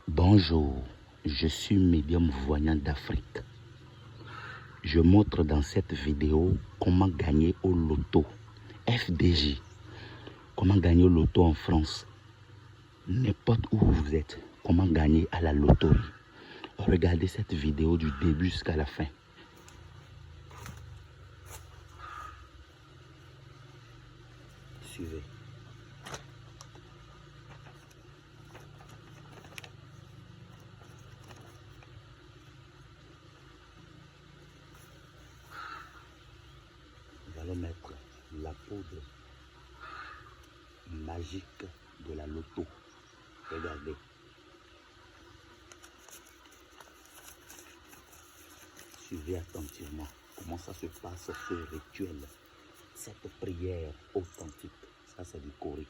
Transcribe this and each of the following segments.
Bonjour, je suis médium voyant d'Afrique. Je montre dans cette vidéo comment gagner au loto FDJ. Comment gagner au loto en France. N'importe où vous êtes, comment gagner à la loterie. Regardez cette vidéo du début jusqu'à la fin. Suivez. Nous allons mettre la poudre magique de la loto. Regardez. Suivez attentivement comment ça se passe, ce rituel, cette prière authentique. Ça, c'est du Corée.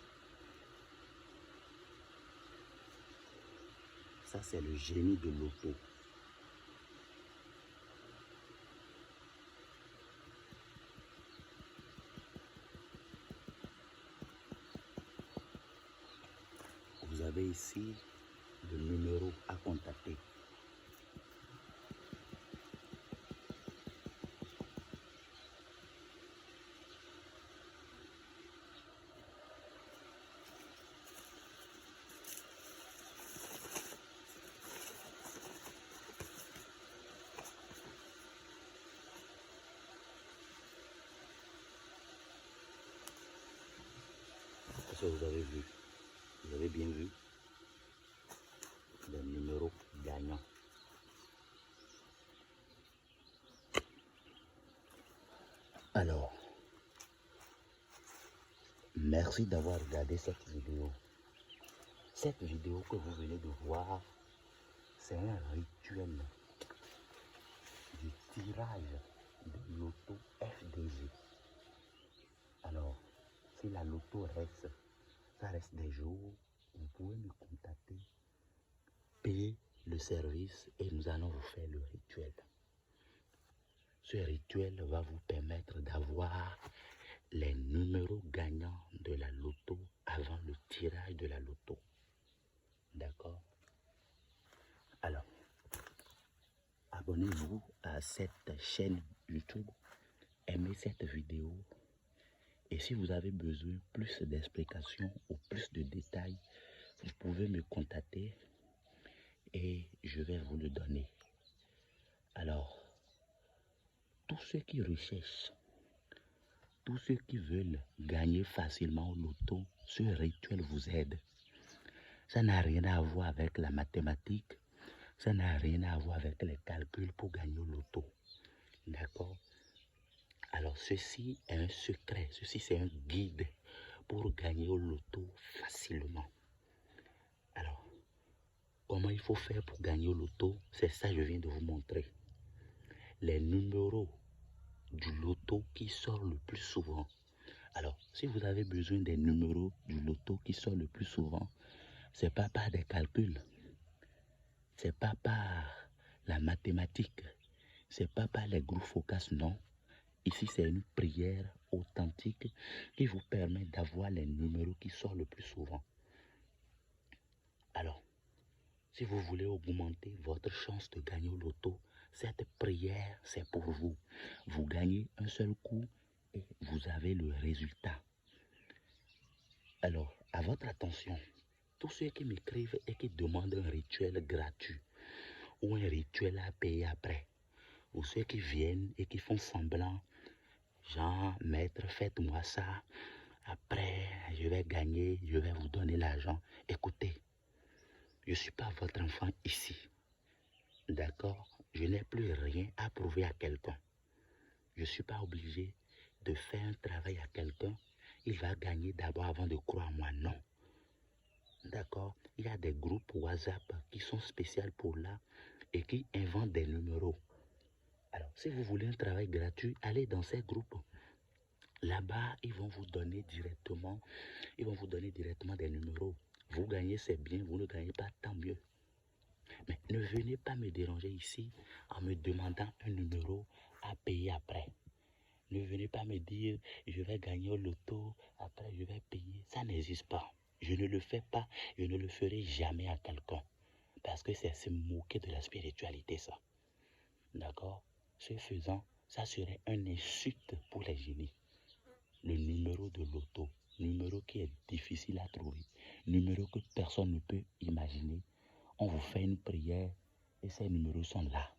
Ça, c'est le génie de l'auto. Vous avez ici le numéro à contacter. Est-ce que vous avez vu? Vous avez bien vu le numéro gagnant. Alors, merci d'avoir regardé cette vidéo. Cette vidéo que vous venez de voir, c'est un rituel du tirage de loto FDJ. Alors, si la loto reste, ça reste des jours, vous pouvez me contacter, payer le service et nous allons vous faire le rituel. Ce rituel va vous permettre d'avoir les numéros gagnants de la loto avant le tirage de la loto. D'accord? Alors, abonnez-vous à cette chaîne YouTube, aimez cette vidéo et si vous avez besoin plus d'explications ou plus de détails, vous pouvez me contacter et je vais vous le donner. Alors, tous ceux qui recherchent, tous ceux qui veulent gagner facilement au loto, ce rituel vous aide. Ça n'a rien à voir avec la mathématique, ça n'a rien à voir avec les calculs pour gagner au loto. D'accord? Alors ceci est un secret, ceci c'est un guide pour gagner au loto facilement. Alors, comment il faut faire pour gagner au loto? C'est ça que je viens de vous montrer. Les numéros du loto qui sort le plus souvent. Alors, si vous avez besoin des numéros du loto qui sort le plus souvent, c'est pas par des calculs, c'est pas par la mathématique, c'est pas par les groupes focus, non. Ici, c'est une prière authentique qui vous permet d'avoir les numéros qui sortent le plus souvent. Alors, si vous voulez augmenter votre chance de gagner au loto, cette prière, c'est pour vous. Vous gagnez un seul coup et vous avez le résultat. Alors, à votre attention, tous ceux qui m'écrivent et qui demandent un rituel gratuit ou un rituel à payer après, ou ceux qui viennent et qui font semblant, genre, maître, faites-moi ça, après je vais gagner, je vais vous donner l'argent. Écoutez, je ne suis pas votre enfant ici, d'accord? Je n'ai plus rien à prouver à quelqu'un. Je ne suis pas obligé de faire un travail à quelqu'un. Il va gagner d'abord avant de croire en moi, non. D'accord? Il y a des groupes WhatsApp qui sont spéciaux pour là et qui inventent des numéros. Alors, si vous voulez un travail gratuit, allez dans ces groupes. Là-bas, ils vont vous donner directement des numéros. Vous gagnez, c'est bien. Vous ne gagnez pas, tant mieux. Mais ne venez pas me déranger ici en me demandant un numéro à payer après. Ne venez pas me dire, je vais gagner au loto, après je vais payer. Ça n'existe pas. Je ne le fais pas, je ne le ferai jamais à quelqu'un. Parce que c'est se moquer de la spiritualité, ça. D'accord? Ce faisant, ça serait une insulte pour les génies. Le numéro de loto, numéro qui est difficile à trouver, numéro que personne ne peut imaginer. On vous fait une prière et ces numéros sont là.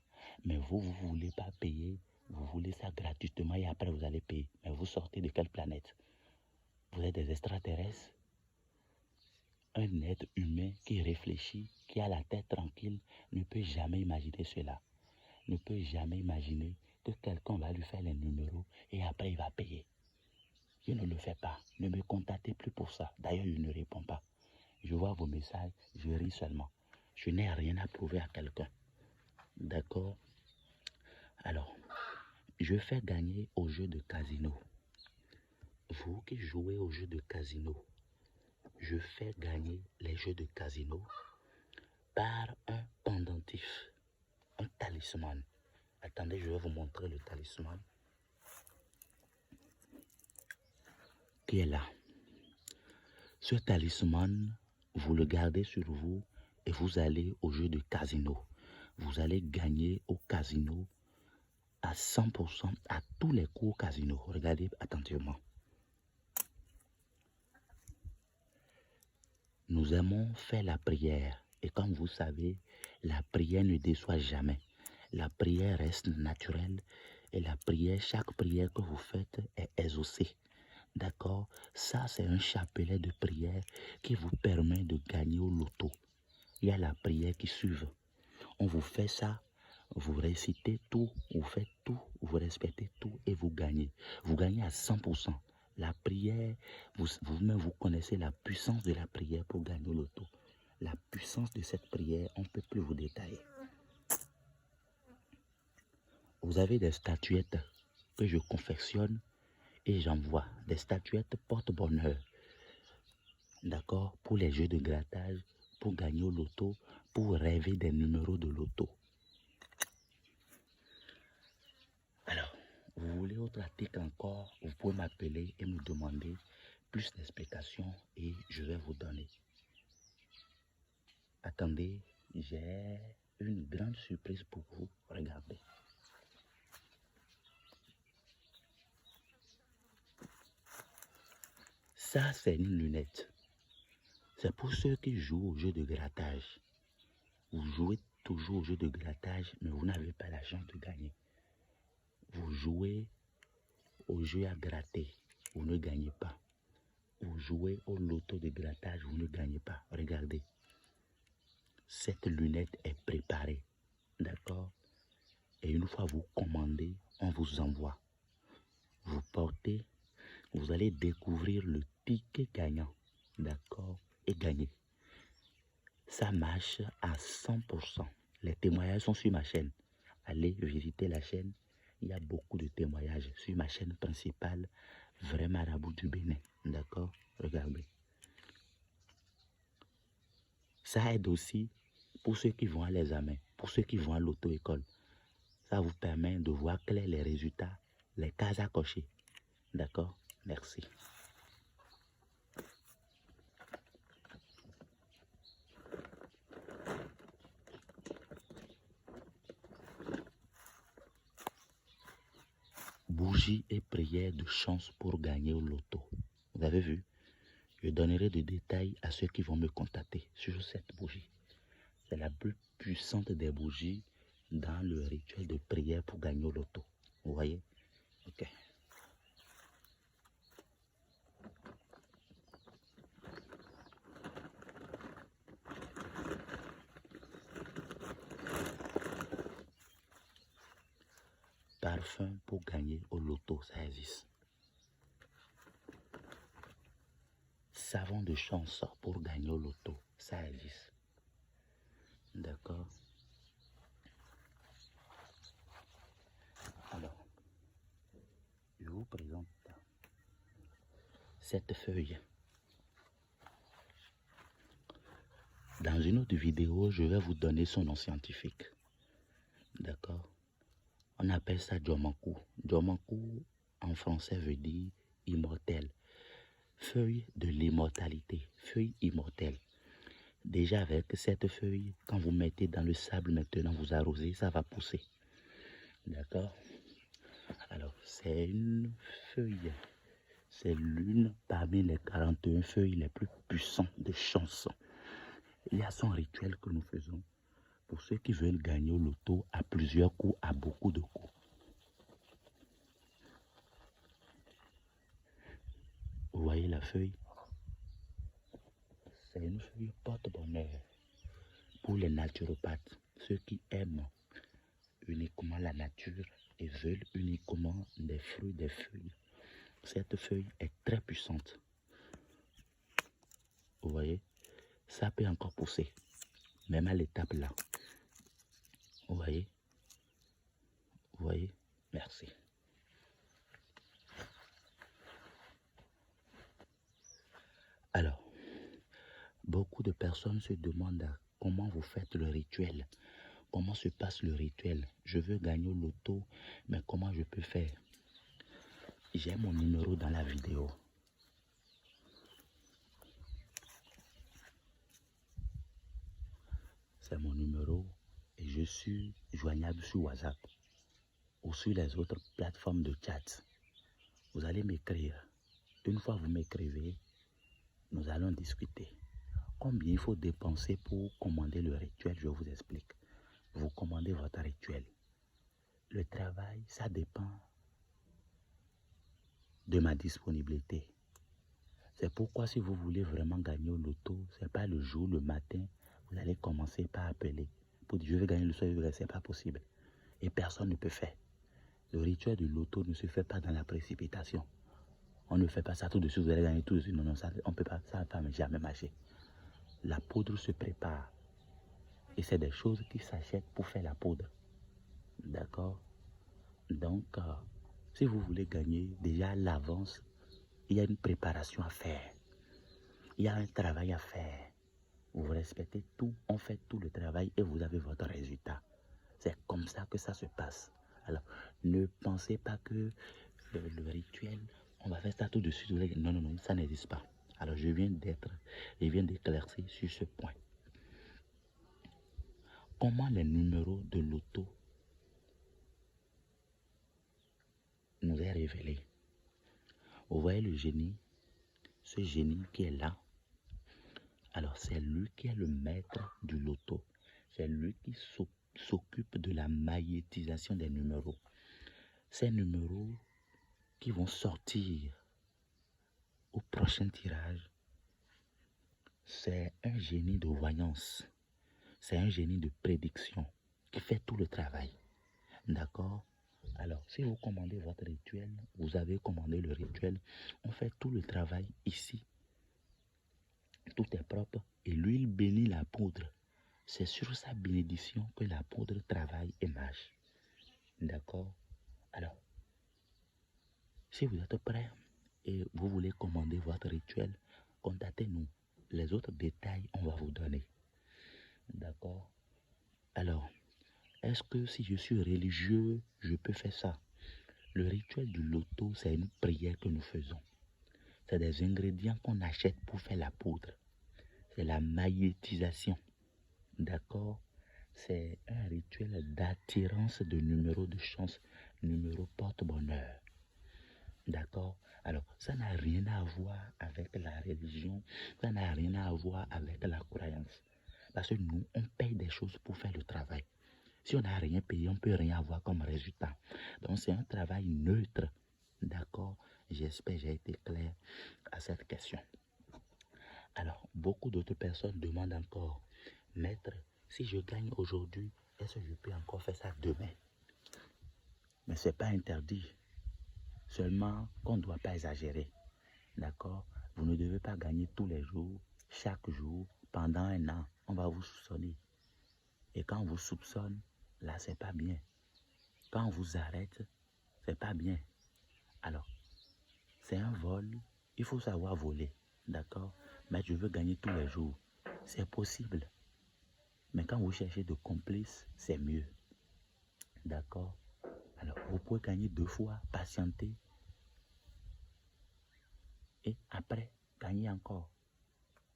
Mais vous ne voulez pas payer, vous voulez ça gratuitement et après vous allez payer. Mais vous sortez de quelle planète? Vous êtes des extraterrestres? Un être humain qui réfléchit, qui a la tête tranquille, ne peut jamais imaginer cela. Ne peut jamais imaginer que quelqu'un va lui faire les numéros et après il va payer. Je ne le fais pas. Ne me contactez plus pour ça. D'ailleurs, je ne réponds pas. Je vois vos messages, je ris seulement. Je n'ai rien à prouver à quelqu'un. D'accord? Alors, je fais gagner au jeu de casino. Vous qui jouez au jeu de casino, je fais gagner les jeux de casino par un pendentif, un talisman. Attendez, je vais vous montrer le talisman qui est là. Ce talisman, vous le gardez sur vous et vous allez au jeu de casino. Vous allez gagner au casino à 100% à tous les coups au casino. Regardez attentivement. Nous aimons faire la prière et comme vous savez, la prière ne déçoit jamais. La prière reste naturelle et la prière, chaque prière que vous faites est exaucée. D'accord? Ça, c'est un chapelet de prière qui vous permet de gagner au loto. Il y a la prière qui suit. On vous fait ça, vous récitez tout, vous faites tout, vous respectez tout et vous gagnez. Vous gagnez à 100%. La prière, vous-même vous connaissez la puissance de la prière pour gagner au loto. La puissance de cette prière, on ne peut plus vous détailler. Vous avez des statuettes que je confectionne et j'envoie. Des statuettes porte-bonheur. D'accord? Pour les jeux de grattage, pour gagner au loto, pour rêver des numéros de loto. Alors, vous voulez autre article encore, vous pouvez m'appeler et me demander plus d'explications et je vais vous donner. Attendez, j'ai une grande surprise pour vous. Regardez. Ça, c'est une lunette. C'est pour ceux qui jouent au jeu de grattage. Vous jouez toujours au jeu de grattage, mais vous n'avez pas la chance de gagner. Vous jouez au jeu à gratter, vous ne gagnez pas. Vous jouez au loto de grattage, vous ne gagnez pas. Regardez. Cette lunette est préparée. D'accord? Et une fois vous commandez, on vous envoie. Vous portez, vous allez découvrir le ticket gagnant. D'accord? Et gagner. Ça marche à 100%. Les témoignages sont sur ma chaîne. Allez visiter la chaîne. Il y a beaucoup de témoignages sur ma chaîne principale, Vrai Marabout du Bénin. D'accord? Regardez. Ça aide aussi pour ceux qui vont à l'examen, pour ceux qui vont à l'auto-école. Ça vous permet de voir clair les résultats, les cases à cocher. D'accord? Merci. Bougie et prière de chance pour gagner au loto. Vous avez vu? Je donnerai des détails à ceux qui vont me contacter sur cette bougie. C'est la plus puissante des bougies dans le rituel de prière pour gagner au loto. Vous voyez? Ok. Parfum pour gagner au loto, ça existe. Savon de chance pour gagner au loto, ça existe. D'accord? Alors, je vous présente cette feuille. Dans une autre vidéo, je vais vous donner son nom scientifique. D'accord? On appelle ça Djomakou. Djomakou, en français, veut dire immortel. Feuille de l'immortalité. Feuille immortelle. Déjà avec cette feuille, quand vous mettez dans le sable maintenant, vous arrosez, ça va pousser. D'accord? Alors, c'est une feuille. C'est l'une parmi les 41 feuilles les plus puissantes de chanson. Il y a son rituel que nous faisons pour ceux qui veulent gagner au loto à plusieurs coups, à beaucoup de coups. Vous voyez la feuille? C'est une feuille porte-bonheur pour les naturopathes, ceux qui aiment uniquement la nature et veulent uniquement des fruits, des feuilles. Cette feuille est très puissante. Vous voyez? Ça peut encore pousser, même à l'étape là. Vous voyez? Vous voyez? Merci. Alors, beaucoup de personnes se demandent comment vous faites le rituel. Comment se passe le rituel? Je veux gagner au loto, mais comment je peux faire? J'ai mon numéro dans la vidéo. C'est mon numéro et je suis joignable sur WhatsApp ou sur les autres plateformes de chat. Vous allez m'écrire. Une fois vous m'écrivez, nous allons discuter. Combien il faut dépenser pour commander le rituel? Je vous explique. Vous commandez votre rituel. Le travail, ça dépend de ma disponibilité. C'est pourquoi si vous voulez vraiment gagner au loto, ce n'est pas le jour, le matin, vous allez commencer par appeler. Pour dire je vais gagner le soir, ce n'est pas possible. Et personne ne peut faire. Le rituel du loto ne se fait pas dans la précipitation. On ne fait pas ça tout de suite, vous allez gagner tout de suite. Non, non, ça, on peut pas, ça ne va jamais marcher. La poudre se prépare. Et c'est des choses qui s'achètent pour faire la poudre. D'accord? Donc, si vous voulez gagner, déjà à l'avance, il y a une préparation à faire. Il y a un travail à faire. Vous respectez tout, on fait tout le travail et vous avez votre résultat. C'est comme ça que ça se passe. Alors, ne pensez pas que le rituel, on va faire ça tout de suite. Non, non, non, ça n'existe pas. Alors, je viens d'éclaircir sur ce point. Comment les numéros de loto nous est révélé? Vous voyez le génie, ce génie qui est là. Alors, c'est lui qui est le maître du loto. C'est lui qui s'occupe de la magnétisation des numéros. Ces numéros qui vont sortir au prochain tirage, c'est un génie de voyance. C'est un génie de prédiction qui fait tout le travail. D'accord? Alors, si vous commandez votre rituel, vous avez commandé le rituel, on fait tout le travail ici. Tout est propre et lui, il bénit la poudre. C'est sur sa bénédiction que la poudre travaille et marche. D'accord? Alors, si vous êtes prêts et vous voulez commander votre rituel, contactez-nous. Les autres détails, on va vous donner. D'accord? Alors, est-ce que si je suis religieux, je peux faire ça? Le rituel du loto, c'est une prière que nous faisons. C'est des ingrédients qu'on achète pour faire la poudre. C'est la magnétisation. D'accord? C'est un rituel d'attirance de numéros de chance, numéro porte-bonheur. D'accord? Alors, ça n'a rien à voir avec la religion, ça n'a rien à voir avec la croyance. Parce que nous, on paye des choses pour faire le travail. Si on n'a rien payé, on ne peut rien avoir comme résultat. Donc, c'est un travail neutre. D'accord? J'espère que j'ai été clair à cette question. Alors, beaucoup d'autres personnes demandent encore, maître, si je gagne aujourd'hui, est-ce que je peux encore faire ça demain? Mais ce n'est pas interdit. Seulement qu'on ne doit pas exagérer. D'accord? Vous ne devez pas gagner tous les jours, chaque jour, pendant un an. On va vous soupçonner. Et quand on vous soupçonne, là, c'est pas bien. Quand on vous arrête, c'est pas bien. Alors, c'est un vol. Il faut savoir voler. D'accord? Mais je veux gagner tous les jours. C'est possible. Mais quand vous cherchez de complices, c'est mieux. D'accord? Alors, vous pouvez gagner 2 fois, patienter. Et après, gagner encore.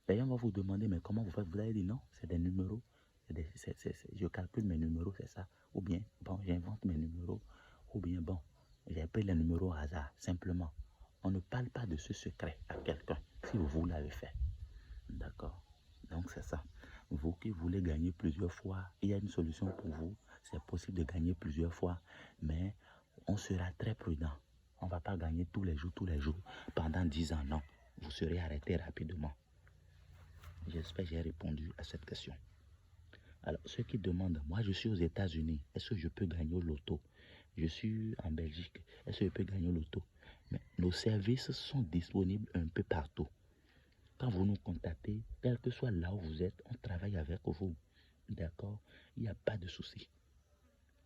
Les gens vont vous demander, mais comment vous faites? Vous allez dire non, c'est des numéros. Je calcule mes numéros, c'est ça. Ou bien, bon, j'invente mes numéros. Ou bien, bon, j'ai pris les numéros au hasard, simplement. On ne parle pas de ce secret à quelqu'un si vous l'avez fait. D'accord? Donc, c'est ça. Vous qui voulez gagner plusieurs fois, il y a une solution pour vous. C'est possible de gagner plusieurs fois, mais on sera très prudent. On ne va pas gagner tous les jours, pendant 10 ans. Non, vous serez arrêté rapidement. J'espère que j'ai répondu à cette question. Alors, ceux qui demandent, moi je suis aux États-Unis, est-ce que je peux gagner au loto? Je suis en Belgique, est-ce que je peux gagner au loto? Mais nos services sont disponibles un peu partout. Quand vous nous contactez, quel que soit là où vous êtes, on travaille avec vous. D'accord? Il n'y a pas de souci.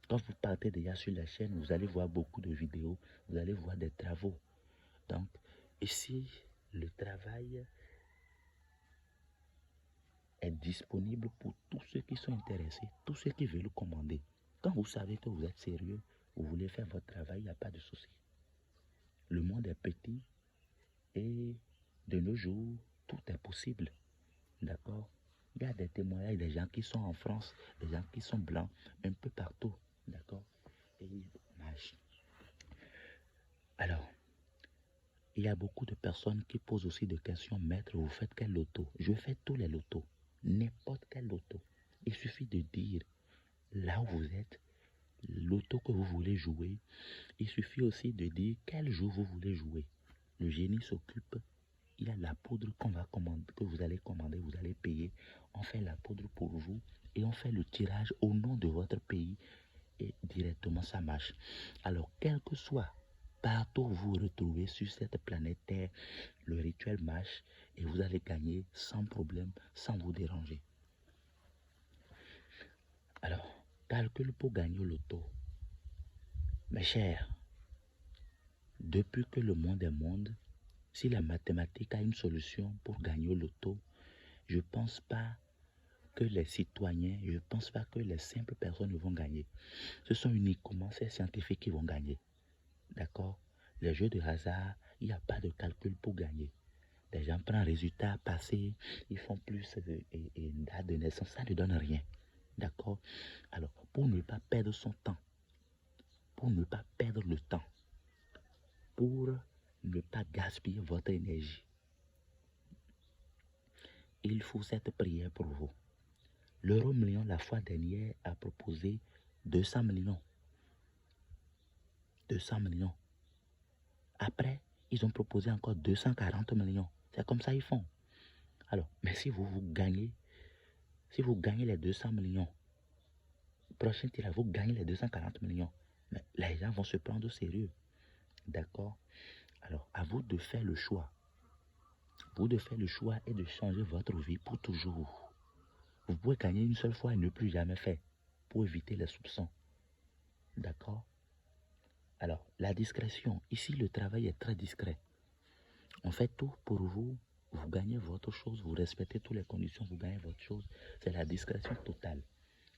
Quand vous partez déjà sur la chaîne, vous allez voir beaucoup de vidéos, vous allez voir des travaux. Donc, ici, le travail est disponible pour tous ceux qui sont intéressés, tous ceux qui veulent commander. Quand vous savez que vous êtes sérieux, vous voulez faire votre travail, il n'y a pas de souci. Le monde est petit et de nos jours, tout est possible. D'accord? Il y a des témoignages des gens qui sont en France, des gens qui sont blancs, un peu partout. D'accord? Et alors, il y a beaucoup de personnes qui posent aussi des questions. Maître, vous faites quel loto? Je fais tous les lotos. N'importe quel loto. Il suffit de dire là où vous êtes, l'auto que vous voulez jouer. Il suffit aussi de dire quel jour vous voulez jouer. Le génie s'occupe. Il y a la poudre qu'on va commander, que vous allez commander, vous allez payer. On fait la poudre pour vous et on fait le tirage au nom de votre pays et directement ça marche. Alors, quel que soit partout où vous vous retrouvez sur cette planète Terre, le rituel marche et vous allez gagner sans problème, sans vous déranger. Alors, calcul pour gagner au loto. Mes chers, depuis que le monde est monde, si la mathématique a une solution pour gagner au loto, je ne pense pas que les citoyens, je ne pense pas que les simples personnes vont gagner. Ce sont uniquement ces scientifiques qui vont gagner. D'accord? Les jeux de hasard, il n'y a pas de calcul pour gagner. Les gens prennent un résultat passé, ils font plus une date de naissance, ça ne donne rien. D'accord? Alors, pour ne pas perdre son temps, pour ne pas perdre le temps, pour ne pas gaspiller votre énergie, il faut cette prière pour vous. L'euro million, la fois dernière, a proposé 200 millions. 200 millions. Après, ils ont proposé encore 240 millions. C'est comme ça ils font. Alors, mais si vous gagnez les 200 millions, prochain tirage, vous gagnez les 240 millions. Mais les gens vont se prendre au sérieux. D'accord? Alors, à vous de faire le choix. Vous de faire le choix et de changer votre vie pour toujours. Vous pouvez gagner une seule fois et ne plus jamais faire pour éviter les soupçons. D'accord? Alors, la discrétion. Ici, le travail est très discret. On fait tout pour vous. Vous gagnez votre chose, vous respectez toutes les conditions, vous gagnez votre chose. C'est la discrétion totale.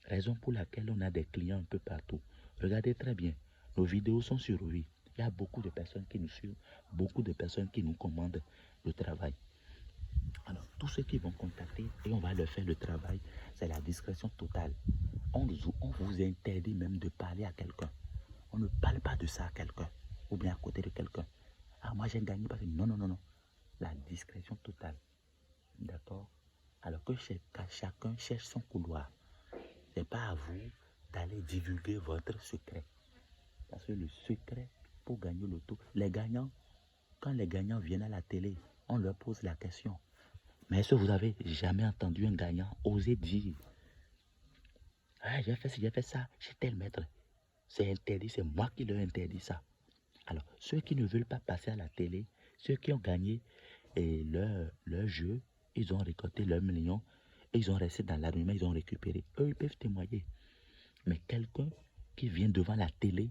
Raison pour laquelle on a des clients un peu partout. Regardez très bien. Nos vidéos sont sur oui. Il y a beaucoup de personnes qui nous suivent, beaucoup de personnes qui nous commandent le travail. Alors, tous ceux qui vont contacter et on va leur faire le travail, c'est la discrétion totale. On vous interdit même de parler à quelqu'un. On ne parle pas de ça à quelqu'un ou bien à côté de quelqu'un. Ah, moi j'ai gagné parce que non, non, non, non. La discrétion totale. D'accord? Alors que chacun cherche son couloir. Ce n'est pas à vous d'aller divulguer votre secret. Parce que le secret pour gagner l'auto, les gagnants, quand les gagnants viennent à la télé, on leur pose la question. Mais est-ce que vous avez jamais entendu un gagnant oser dire ah, j'ai fait ci, j'ai fait ça, j'ai tel maître. C'est interdit, c'est moi qui leur interdis ça. Alors, ceux qui ne veulent pas passer à la télé, ceux qui ont gagné leur jeu, ils ont récolté leurs millions, et ils ont resté dans l'anonymat, ils ont récupéré. Eux, ils peuvent témoigner. Mais quelqu'un qui vient devant la télé,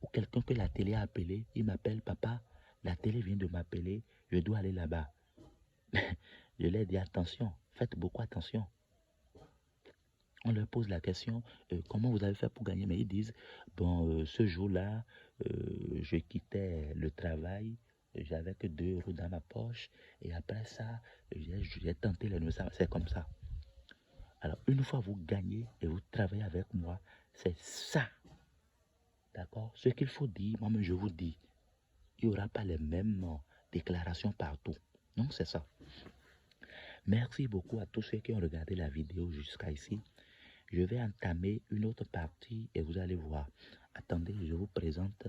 ou quelqu'un que la télé a appelé, il m'appelle, papa, la télé vient de m'appeler, je dois aller là-bas. Je leur dis attention, faites beaucoup attention. On leur pose la question, comment vous avez fait pour gagner? Mais ils disent, bon, ce jour-là, je quittais le travail J'avais que 2 euros dans ma poche. Et après ça, j'ai tenté les nouvelles. C'est comme ça. Alors, une fois vous gagnez et vous travaillez avec moi, c'est ça. D'accord? Ce qu'il faut dire, moi-même je vous dis, il n'y aura pas les mêmes déclarations partout. Non, c'est ça. Merci beaucoup à tous ceux qui ont regardé la vidéo jusqu'à ici. Je vais entamer une autre partie et vous allez voir. Attendez, je vous présente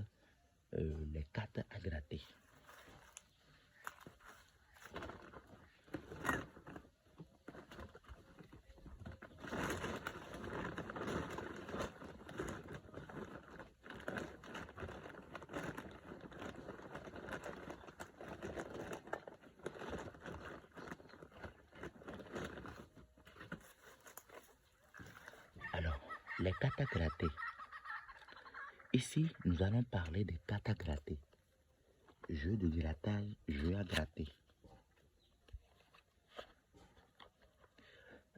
les cartes à gratter. Alors, les cartes à gratter. Ici, nous allons parler des cartes à gratter. Jeu de grattage, jeu à gratter.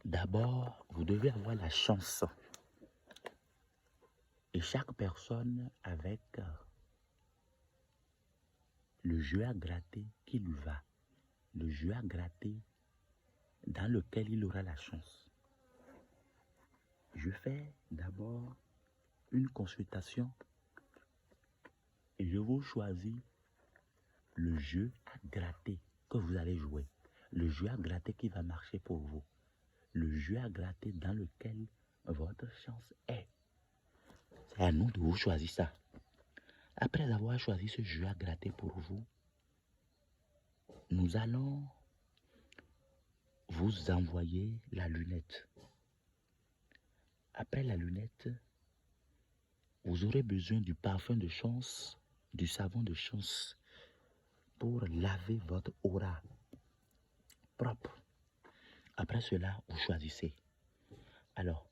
D'abord, vous devez avoir la chance. Et chaque personne avec le jeu à gratter qui lui va. Le jeu à gratter dans lequel il aura la chance. Je fais d'abord une consultation et je vous choisis le jeu à gratter que vous allez jouer. Le jeu à gratter qui va marcher pour vous. Le jeu à gratter dans lequel votre chance est. C'est à nous de vous choisir ça. Après avoir choisi ce jeu à gratter pour vous, nous allons vous envoyer la lunette. Après la lunette, vous aurez besoin du parfum de chance, du savon de chance pour laver votre aura propre. Après cela, vous choisissez. Alors,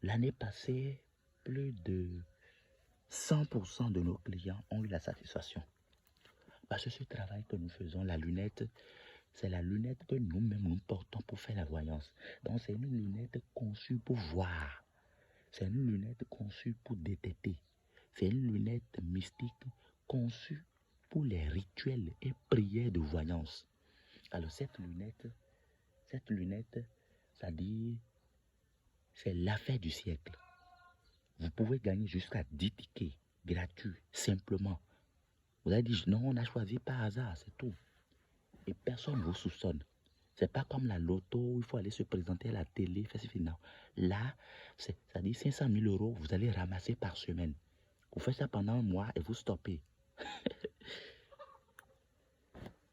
l'année passée, plus de 100% de nos clients ont eu la satisfaction. Parce que ce travail que nous faisons, la lunette, c'est la lunette que nous-mêmes nous portons pour faire la voyance. Donc, c'est une lunette conçue pour voir. C'est une lunette conçue pour détecter. C'est une lunette mystique conçue pour les rituels et prières de voyance. Alors, cette lunette, ça dit, c'est l'affaire du siècle. Vous pouvez gagner jusqu'à 10 tickets gratuits, simplement. Vous avez dit, non, on a choisi par hasard, c'est tout. Et personne ne vous soupçonne. C'est pas comme la loto où il faut aller se présenter à la télé, faire ce non. Là, ça dit 500 000 euros, vous allez ramasser par semaine. Vous faites ça pendant un mois et vous stoppez.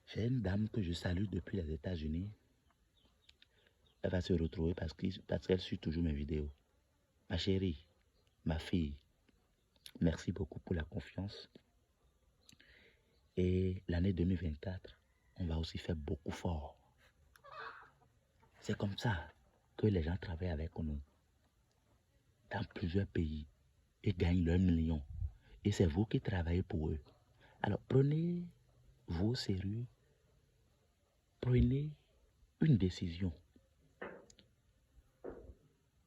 J'ai une dame que je salue depuis les États-Unis. Elle va se retrouver parce qu'elle suit toujours mes vidéos. Ma chérie, ma fille, merci beaucoup pour la confiance. Et l'année 2024, on va aussi faire beaucoup fort. C'est comme ça que les gens travaillent avec nous dans plusieurs pays et gagnent leurs millions. Et c'est vous qui travaillez pour eux. Alors prenez-vous au sérieux. Prenez une décision.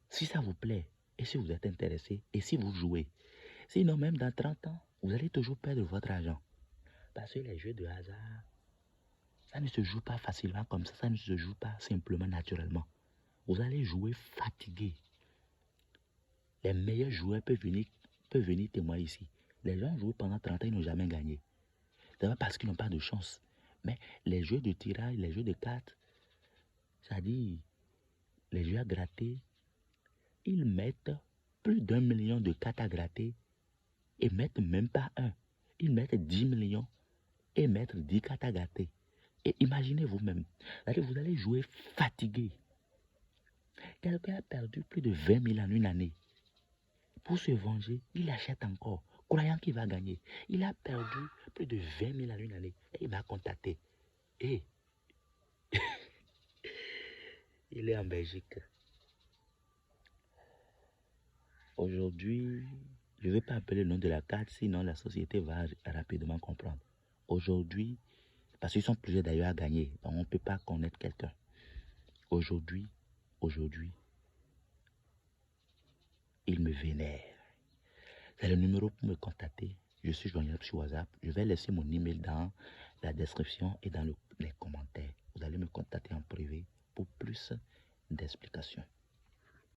Si ça vous plaît et si vous êtes intéressé et si vous jouez. Sinon, même dans 30 ans, vous allez toujours perdre votre argent. Parce que les jeux de hasard, ça ne se joue pas facilement comme ça. Ça ne se joue pas simplement naturellement. Vous allez jouer fatigué. Les meilleurs joueurs peuvent venir témoigner ici. Les gens jouent pendant 30 ans, ils n'ont jamais gagné. C'est pas parce qu'ils n'ont pas de chance. Mais les jeux de tirage, les jeux de cartes, c'est-à-dire les jeux à gratter, ils mettent plus d'1 million de cartes à gratter et mettent même pas un. Ils mettent 10 millions et mettent 10 cartes à gratter. Et imaginez vous-même, vous allez jouer fatigué. Quelqu'un a perdu plus de 20 000 en une année. Pour se venger, il achète encore, croyant qu'il va gagner. Il a perdu plus de 20 000 en une année. Et il m'a contacté. Et il est en Belgique. Aujourd'hui, je ne vais pas appeler le nom de la carte, sinon la société va rapidement comprendre. Aujourd'hui, parce qu'ils sont plusieurs d'ailleurs à gagner, donc on ne peut pas connaître quelqu'un. Aujourd'hui, il me vénère. C'est le numéro pour me contacter. Je suis joignable sur WhatsApp. Je vais laisser mon email dans la description et dans les commentaires. Vous allez me contacter en privé pour plus d'explications.